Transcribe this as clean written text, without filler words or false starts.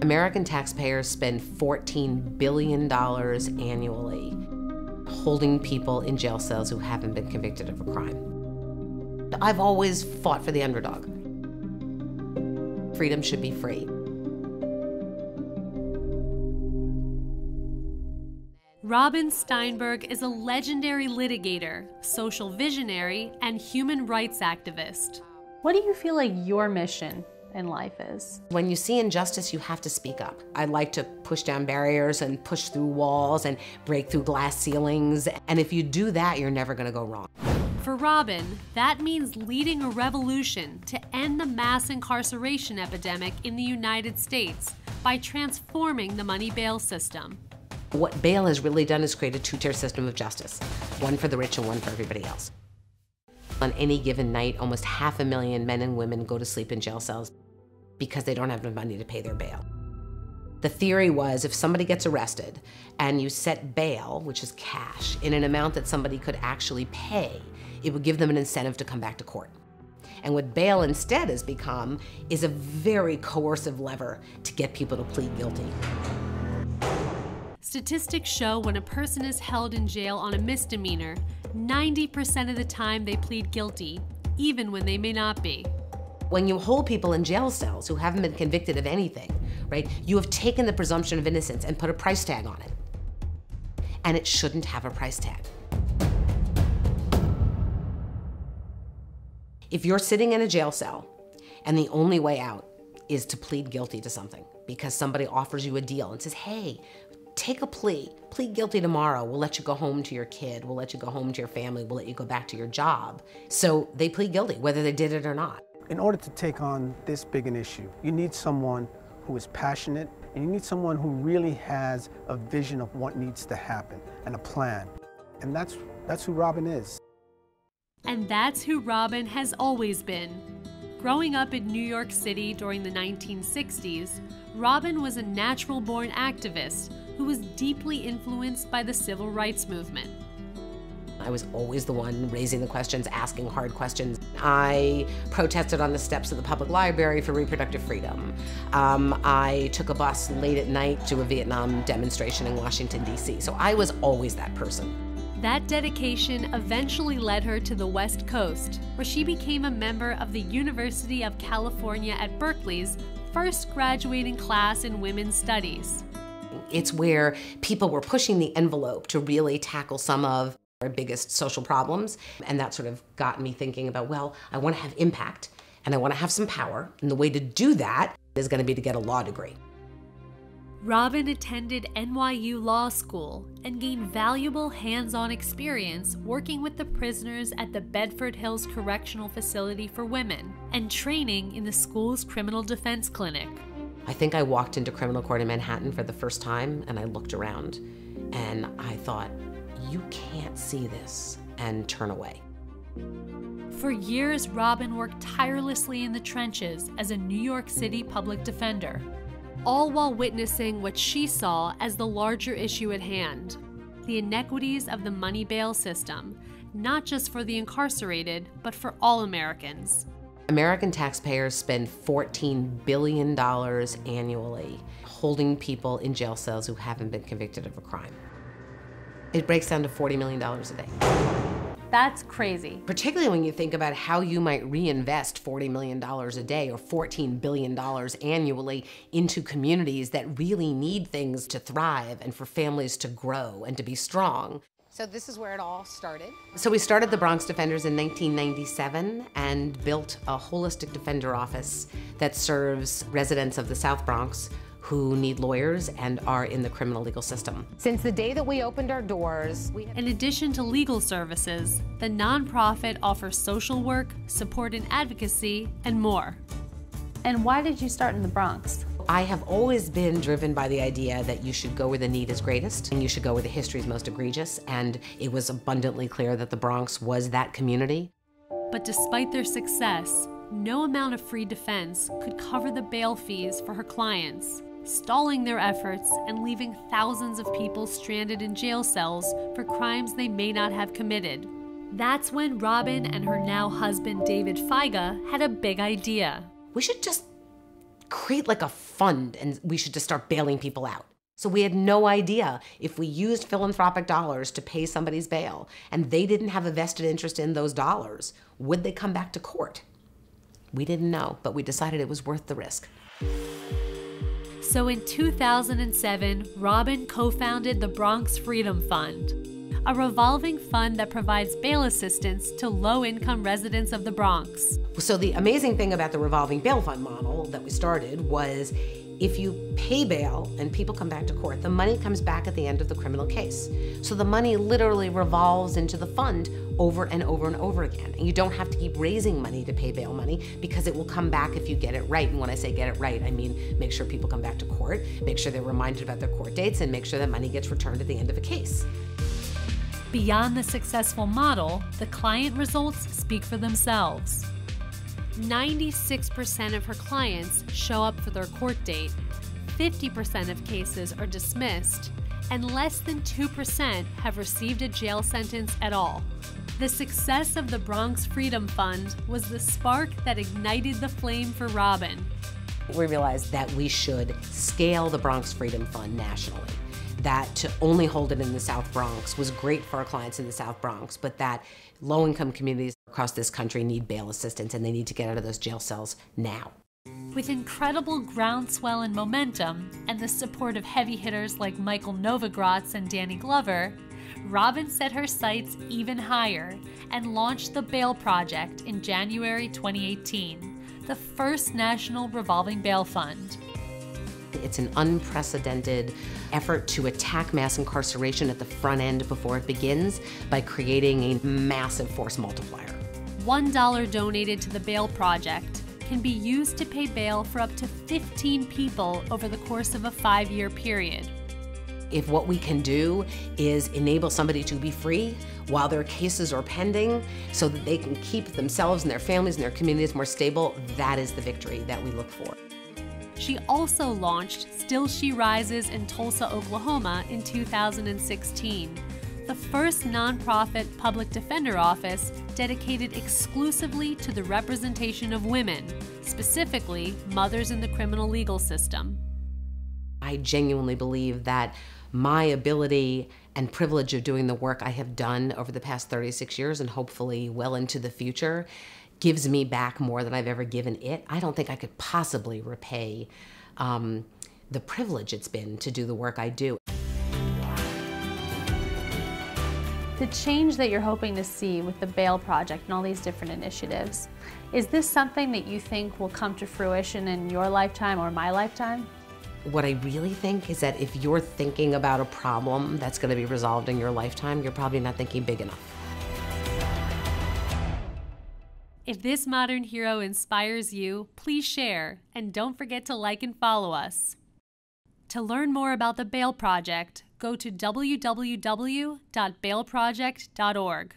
American taxpayers spend $14 billion annually holding people in jail cells who haven't been convicted of a crime. I've always fought for the underdog. Freedom should be free. Robin Steinberg is a legendary litigator, social visionary, and human rights activist. What do you feel like your mission in life is? When you see injustice, you have to speak up. I like to push down barriers and push through walls and break through glass ceilings. And if you do that, you're never gonna go wrong. For Robin, that means leading a revolution to end the mass incarceration epidemic in the United States by transforming the money bail system. What bail has really done is create a two-tier system of justice, one for the rich and one for everybody else. On any given night, almost 500,000 men and women go to sleep in jail cells because they don't have enough money to pay their bail. The theory was if somebody gets arrested and you set bail, which is cash, in an amount that somebody could actually pay, it would give them an incentive to come back to court. And what bail instead has become is a very coercive lever to get people to plead guilty. Statistics show when a person is held in jail on a misdemeanor, 90% of the time they plead guilty, even when they may not be. When you hold people in jail cells who haven't been convicted of anything, right, you have taken the presumption of innocence and put a price tag on it. And it shouldn't have a price tag. If you're sitting in a jail cell and the only way out is to plead guilty to something because somebody offers you a deal and says, hey, take a plea, plead guilty tomorrow, we'll let you go home to your kid, we'll let you go home to your family, we'll let you go back to your job. So they plead guilty, whether they did it or not. In order to take on this big an issue, you need someone who is passionate, and you need someone who really has a vision of what needs to happen and a plan. And that's who Robin is. And that's who Robin has always been. Growing up in New York City during the 1960s, Robin was a natural-born activist who was deeply influenced by the civil rights movement. I was always the one raising the questions, asking hard questions. I protested on the steps of the public library for reproductive freedom. I took a bus late at night to a Vietnam demonstration in Washington, D.C. So I was always that person. That dedication eventually led her to the West Coast, where she became a member of the University of California at Berkeley's first graduating class in women's studies. It's where people were pushing the envelope to really tackle some of our biggest social problems. And that sort of got me thinking about, well, I want to have impact and I want to have some power. And the way to do that is going to be to get a law degree. Robin attended NYU Law School and gained valuable hands-on experience working with the prisoners at the Bedford Hills Correctional Facility for Women and training in the school's criminal defense clinic. I think I walked into criminal court in Manhattan for the first time and I looked around and I thought, you can't see this, and turn away. For years, Robin worked tirelessly in the trenches as a New York City public defender, all while witnessing what she saw as the larger issue at hand, the inequities of the money bail system, not just for the incarcerated, but for all Americans. American taxpayers spend $14 billion annually holding people in jail cells who haven't been convicted of a crime. It breaks down to $40 million a day. That's crazy. Particularly when you think about how you might reinvest $40 million a day or $14 billion annually into communities that really need things to thrive and for families to grow and to be strong. So this is where it all started. So we started the Bronx Defenders in 1997 and built a holistic defender office that serves residents of the South Bronx who need lawyers and are in the criminal legal system. Since the day that we opened our doors, in addition to legal services, the nonprofit offers social work, support and advocacy, and more. And why did you start in the Bronx? I have always been driven by the idea that you should go where the need is greatest and you should go where the history is most egregious, and it was abundantly clear that the Bronx was that community. But despite their success, no amount of free defense could cover the bail fees for her clients, stalling their efforts and leaving thousands of people stranded in jail cells for crimes they may not have committed. That's when Robin and her now husband David Feiga had a big idea. We should just create like a fund and we should just start bailing people out. So we had no idea if we used philanthropic dollars to pay somebody's bail and they didn't have a vested interest in those dollars, would they come back to court? We didn't know, but we decided it was worth the risk. So in 2007, Robin co-founded the Bronx Freedom Fund, a revolving fund that provides bail assistance to low-income residents of the Bronx. So the amazing thing about the revolving bail fund model that we started was if you pay bail and people come back to court, the money comes back at the end of the criminal case. So the money literally revolves into the fund over and over and over again. And you don't have to keep raising money to pay bail money because it will come back if you get it right. And when I say get it right, I mean make sure people come back to court, make sure they're reminded about their court dates, and make sure that money gets returned at the end of a case. Beyond the successful model, the client results speak for themselves. 96% of her clients show up for their court date, 50% of cases are dismissed, and less than 2% have received a jail sentence at all. The success of the Bronx Freedom Fund was the spark that ignited the flame for Robin. We realized that we should scale the Bronx Freedom Fund nationally. That to only hold it in the South Bronx was great for our clients in the South Bronx, but that low-income communities across this country need bail assistance and they need to get out of those jail cells now. With incredible groundswell and momentum, and the support of heavy hitters like Michael Novogratz and Danny Glover, Robin set her sights even higher and launched the Bail Project in January 2018, the first national revolving bail fund. It's an unprecedented effort to attack mass incarceration at the front end before it begins by creating a massive force multiplier. $1 donated to the Bail Project can be used to pay bail for up to 15 people over the course of a 5-year period. If what we can do is enable somebody to be free while their cases are pending so that they can keep themselves and their families and their communities more stable, that is the victory that we look for. She also launched Still She Rises in Tulsa, Oklahoma in 2016, the first nonprofit public defender office dedicated exclusively to the representation of women, specifically mothers in the criminal legal system. I genuinely believe that my ability and privilege of doing the work I have done over the past 36 years and hopefully well into the future gives me back more than I've ever given it. I don't think I could possibly repay the privilege it's been to do the work I do. The change that you're hoping to see with the Bail Project and all these different initiatives, is this something that you think will come to fruition in your lifetime or my lifetime? What I really think is that if you're thinking about a problem that's going to be resolved in your lifetime, you're probably not thinking big enough. If this modern hero inspires you, please share, and don't forget to like and follow us. To learn more about the Bail Project, go to www.bailproject.org.